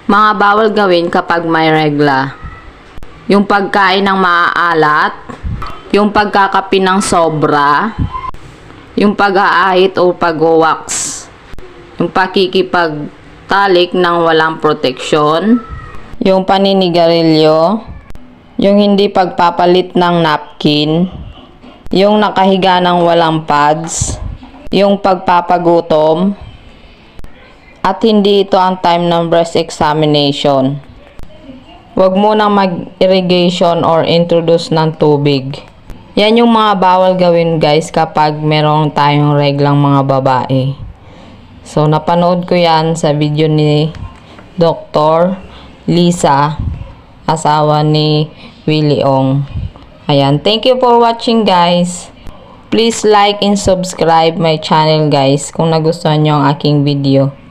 Mga bawal gawin kapag may regla. Yung pagkain ng maaalat, yung pagkakapi ng sobra, yung pag-aahit o pag-wax, yung pakikipagtalik ng walang proteksyon, yung paninigarilyo, yung hindi pagpapalit ng napkin, yung nakahiga ng walang pads, yung pagpapagutom, at hindi ito ang time ng breast examination. Huwag munang mag-irrigation or introduce ng tubig. Yan yung mga bawal gawin guys kapag merong tayong reglang mga babae. So napanood ko yan sa video ni Dr. Lisa, asawa ni Willie Ong. Ayan, thank you for watching guys. Please like and subscribe my channel guys kung nagustuhan nyo ang aking video.